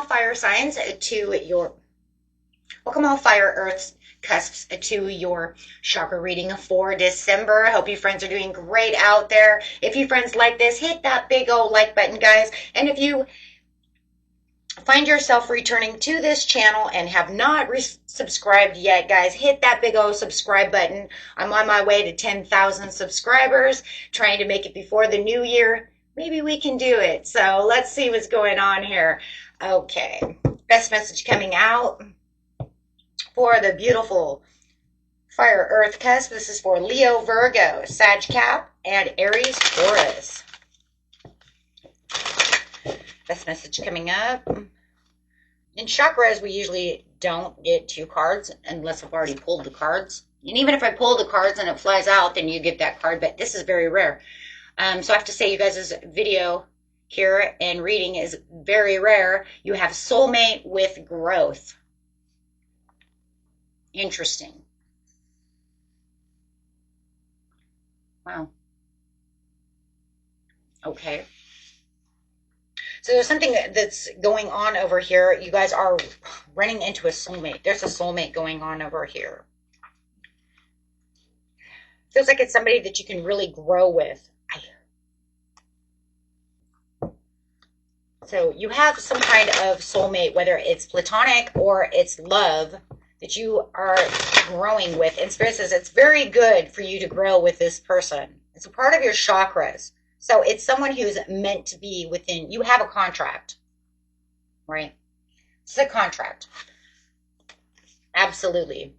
all fire signs to your, welcome all fire earths cusps to your chakra reading for December. I hope you friends are doing great out there. If you friends like this, hit that big old like button, guys. And if you find yourself returning to this channel and have not subscribed yet, guys, hit that big old subscribe button. I'm on my way to 10,000 subscribers, trying to make it before the new year. Maybe we can do it. So let's see what's going on here. Okay, best message coming out for the beautiful fire earth cusp. This is for Leo, Virgo, Sag Cap, and Aries, Taurus. Best message coming up. In chakras, we usually don't get two cards unless I've already pulled the cards. And even if I pull the cards and it flies out, then you get that card. But this is very rare. So I have to say, you guys' video here and reading is very rare. You have soulmate with growth. Interesting. Wow. Okay. So there's something that's going on over here. You guys are running into a soulmate. There's a soulmate going on over here. Feels like it's somebody that you can really grow with. So you have some kind of soulmate, whether it's platonic or it's love, that you are growing with. And Spirit says it's very good for you to grow with this person. It's a part of your chakras. So it's someone who's meant to be within. You have a contract, right? It's a contract. Absolutely.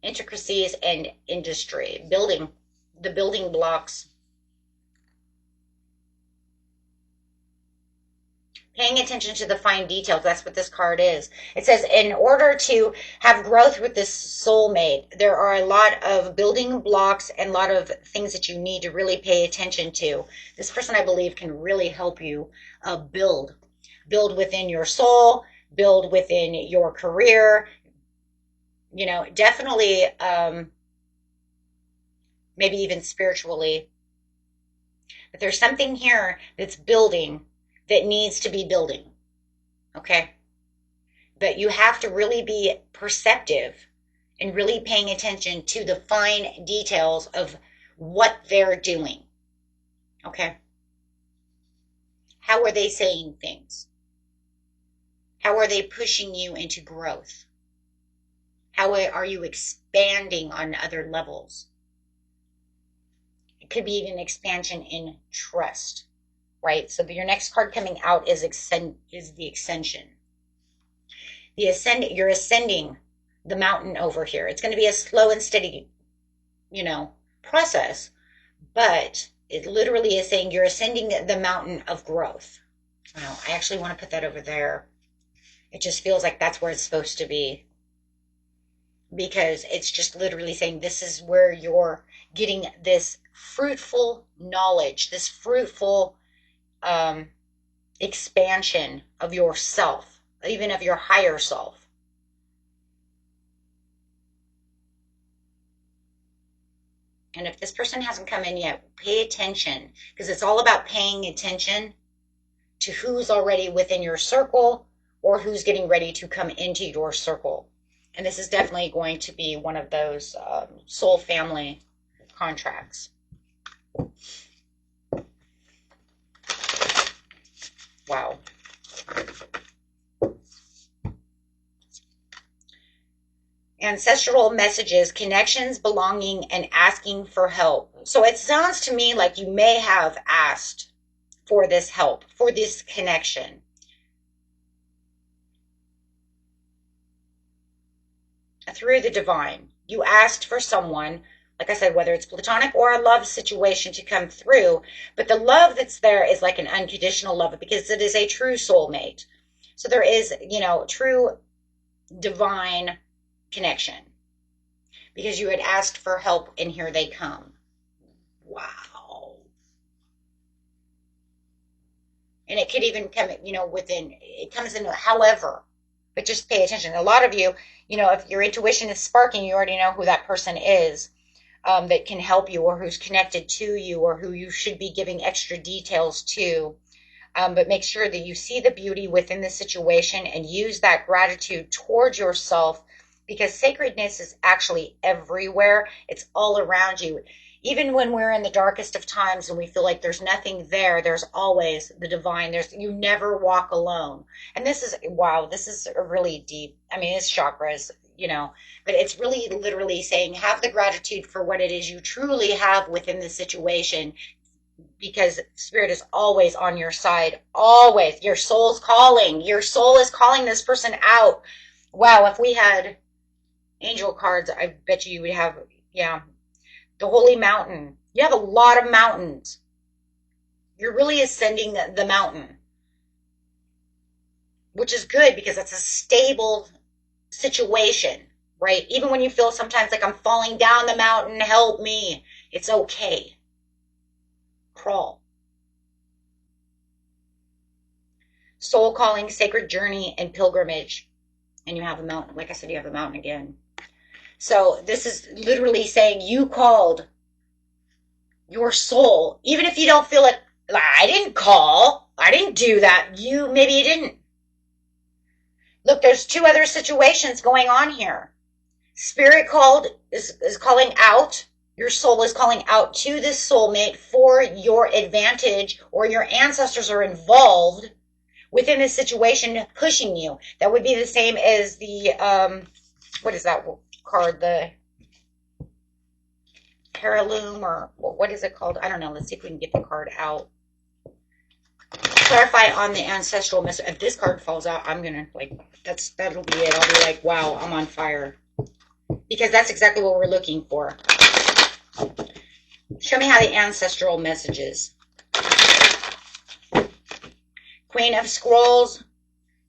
Intricacies and industry. Building. The building blocks. Paying attention to the fine details. That's what this card is. It says, in order to have growth with this soulmate, there are a lot of building blocks and a lot of things that you need to really pay attention to. This person, I believe, can really help you build. Build within your soul, build within your career. You know, definitely, maybe even spiritually. But there's something here that's building that needs to be building, okay? But you have to really be perceptive and really paying attention to the fine details of what they're doing, okay? How are they saying things? How are they pushing you into growth? How are you expanding on other levels? It could be even expansion in trust. Right, so your next card coming out is the ascension. You're ascending the mountain over here. It's going to be a slow and steady, process, but it literally is saying you're ascending the mountain of growth. I actually want to put that over there. It just feels like that's where it's supposed to be, because it's just literally saying this is where you're getting this fruitful knowledge, this fruitful expansion of yourself, even of your higher self. And if this person hasn't come in yet, pay attention, because it's all about paying attention to who's already within your circle or who's getting ready to come into your circle. And this is definitely going to be one of those soul family contracts. Wow. Ancestral messages, connections, belonging, and asking for help. So it sounds to me like you may have asked for this help, for this connection. Through the divine. You asked for someone, like I said, whether it's platonic or a love situation to come through, but the love that's there is like an unconditional love, because it is a true soulmate. So there is, true divine connection, because you had asked for help and here they come. Wow. And it could even come, within, it comes in however, but just pay attention. A lot of you, if your intuition is sparking, you already know who that person is. That can help you, or who's connected to you, or who you should be giving extra details to. But make sure that you see the beauty within the situation and use that gratitude towards yourself, because sacredness is actually everywhere. It's all around you. Even when we're in the darkest of times and we feel like there's nothing there, there's always the divine. You never walk alone. And this is, wow, this is a really deep, I mean, it's chakras, but it's really literally saying have the gratitude for what it is you truly have within the situation, because spirit is always on your side. Always. Your soul's calling. Your soul is calling this person out. Wow, if we had angel cards, I bet you would have, yeah, the holy mountain. You have a lot of mountains. You're really ascending the mountain, which is good because it's a stable situation, right? Even when you feel sometimes like I'm falling down the mountain, help me. It's okay. Crawl. Soul calling, sacred journey, and pilgrimage. And you have a mountain. Like I said, you have a mountain again. So this is literally saying you called your soul. Even if you don't feel it, I didn't call. I didn't do that. Maybe you didn't. Look, there's two other situations going on here. Spirit is calling out. Your soul is calling out to this soulmate for your advantage, or your ancestors are involved within this situation, pushing you. That would be the same as the, what is that card? The heirloom, or what is it called? I don't know. Let's see if we can get the card out. Clarify on the ancestral message. If this card falls out, I'm going to, that'll be it. I'll be like, wow, I'm on fire. Because that's exactly what we're looking for. Show me how the ancestral messages. Queen of Scrolls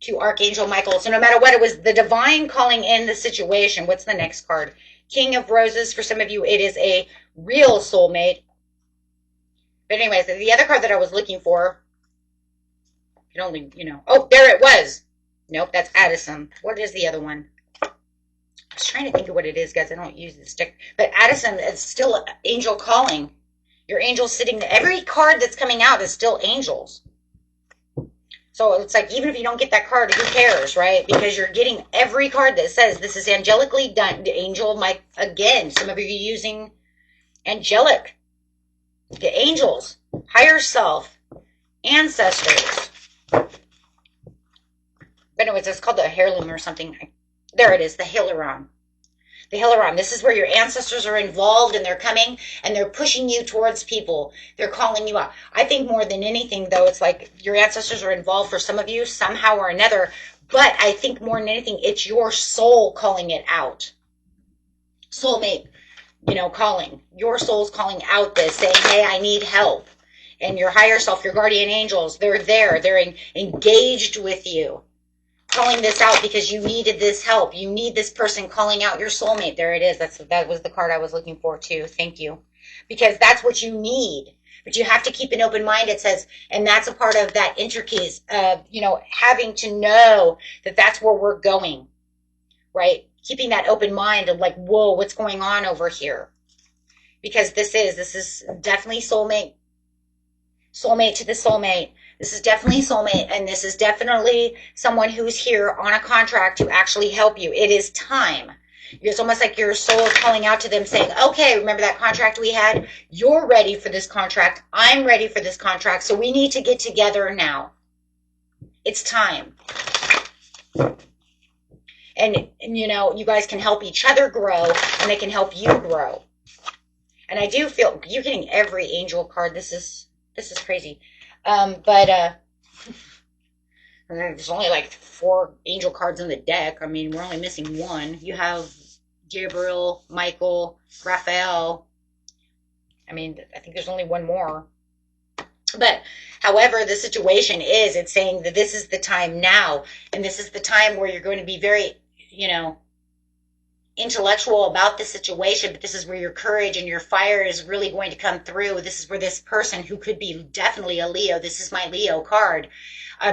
to Archangel Michael. So no matter what, it was the divine calling in the situation. What's the next card? King of Roses. For some of you, it is a real soulmate. But anyways, the other card that I was looking for, it only, oh, there it was. Nope, that's Addison. What is the other one? I was trying to think of what it is, guys. I don't use the stick. But Addison is still angel calling. Your angel's sitting there. Every card that's coming out is still angels. So it's like, even if you don't get that card, who cares, right? Because you're getting every card that says this is angelically done. The angel might, again, some of you are using angelic. The angels, higher self, ancestors. But anyways, it's called the heirloom or something. There it is, the Hilaron. The Hilaron. This is where your ancestors are involved, and they're coming and they're pushing you towards people. They're calling you out. I think more than anything, though, it's like your ancestors are involved for some of you somehow or another. But I think more than anything, it's your soul calling it out. Soulmate, calling. Your soul's calling out this, saying, hey, I need help. And your higher self, your guardian angels, they're there. They're engaged with you. Calling this out because you needed this help. You need this person calling out your soulmate. There it is. That was the card I was looking for too. Thank you. Because that's what you need. But you have to keep an open mind, it says, and that's a part of that intricacies of, having to know that that's where we're going, right? Keeping that open mind of like, whoa, what's going on over here? Because this is definitely soulmate to the soulmate. This is definitely soulmate, and this is definitely someone who's here on a contract to actually help you. It is time. It's almost like your soul is calling out to them saying, okay, remember that contract we had? You're ready for this contract. I'm ready for this contract. So we need to get together now. It's time. And you guys can help each other grow, and they can help you grow. And I do feel you're getting every angel card. This is crazy. But there's only like 4 angel cards in the deck. I mean, we're only missing 1. You have Gabriel, Michael, Raphael. I mean, I think there's only 1 more. But however the situation is, it's saying that this is the time now. And this is the time where you're going to be very, intellectual about the situation, but this is where your courage and your fire is really going to come through. This is where this person, who could be definitely a Leo, this is my Leo card,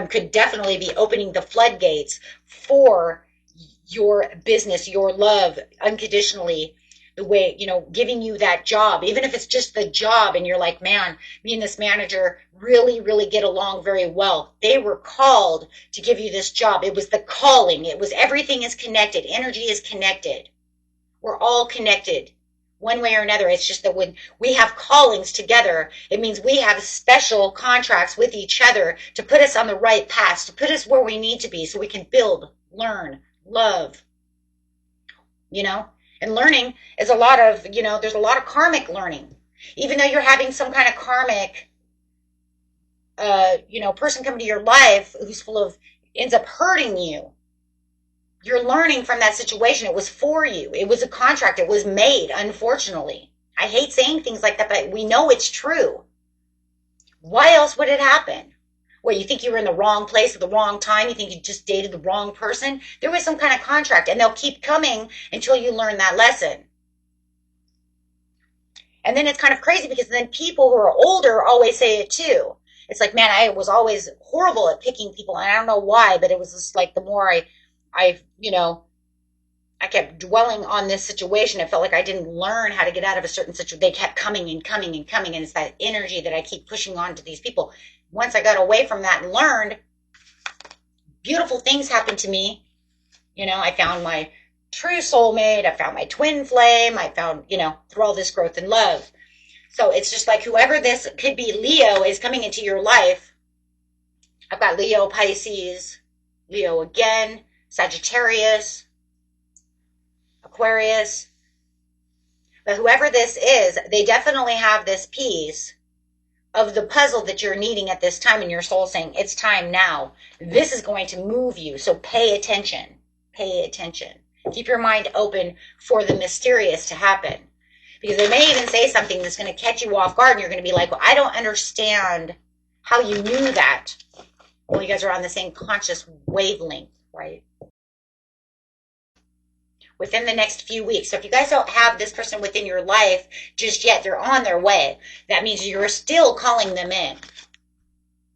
could definitely be opening the floodgates for your business, your love, unconditionally, the way, giving you that job, even if it's just the job and you're like, man, me and this manager really, really get along very well. They were called to give you this job. It was the calling. It was everything is connected. Energy is connected. We're all connected one way or another. It's just that when we have callings together, it means we have special contracts with each other to put us on the right path, to put us where we need to be so we can build, learn, love, and learning is a lot of, there's a lot of karmic learning. Even though you're having some kind of karmic, person come to your life who's ends up hurting you. You're learning from that situation. It was for you. It was a contract. It was made, unfortunately. I hate saying things like that, but we know it's true. Why else would it happen? What, you think you were in the wrong place at the wrong time? You think you just dated the wrong person? There was some kind of contract, and they'll keep coming until you learn that lesson. And then it's kind of crazy because then people who are older always say it too. It's like, man, I was always horrible at picking people, and I don't know why, but it was just like the more I kept dwelling on this situation, it felt like I didn't learn how to get out of a certain situation. They kept coming and coming and coming, and it's that energy that I keep pushing on to these people. Once I got away from that and learned, beautiful things happened to me. I found my true soulmate. I found my twin flame. I found, through all this growth and love. So it's just like whoever this could be, Leo, is coming into your life. I've got Leo, Pisces, Leo again, Sagittarius, Aquarius. But whoever this is, they definitely have this piece of the puzzle that you're needing at this time, and your soul saying, it's time now. This is going to move you. So pay attention. Pay attention. Keep your mind open for the mysterious to happen. Because they may even say something that's going to catch you off guard, and you're going to be like, well, I don't understand how you knew that. Well, you guys are on the same conscious wavelength, right? Within the next few weeks. So if you guys don't have this person within your life just yet, they're on their way. That means you're still calling them in.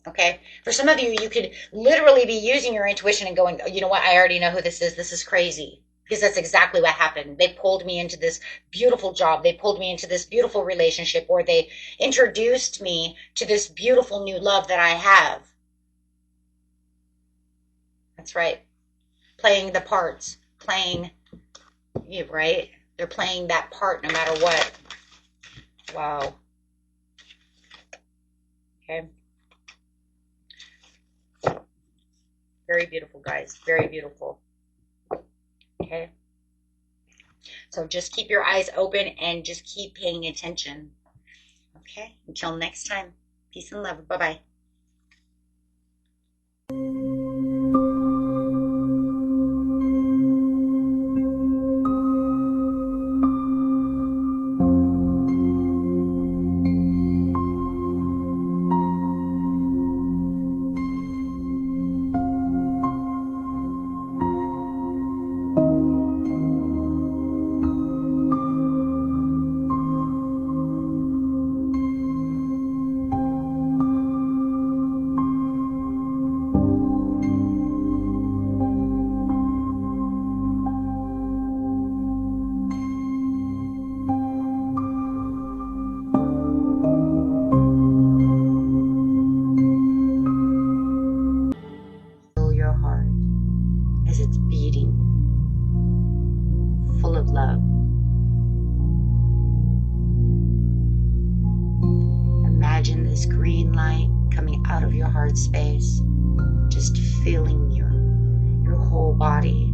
Okay? For some of you, you could literally be using your intuition and going, oh, you know what? I already know who this is. This is crazy. Because that's exactly what happened. They pulled me into this beautiful job. They pulled me into this beautiful relationship, or they introduced me to this beautiful new love that I have. That's right. Playing the parts. Right? They're playing that part no matter what. Wow. Okay. Very beautiful, guys. Very beautiful. Okay. So just keep your eyes open and just keep paying attention. Okay. Until next time. Peace and love. Bye-bye. Imagine this green light coming out of your heart space, just filling your whole body.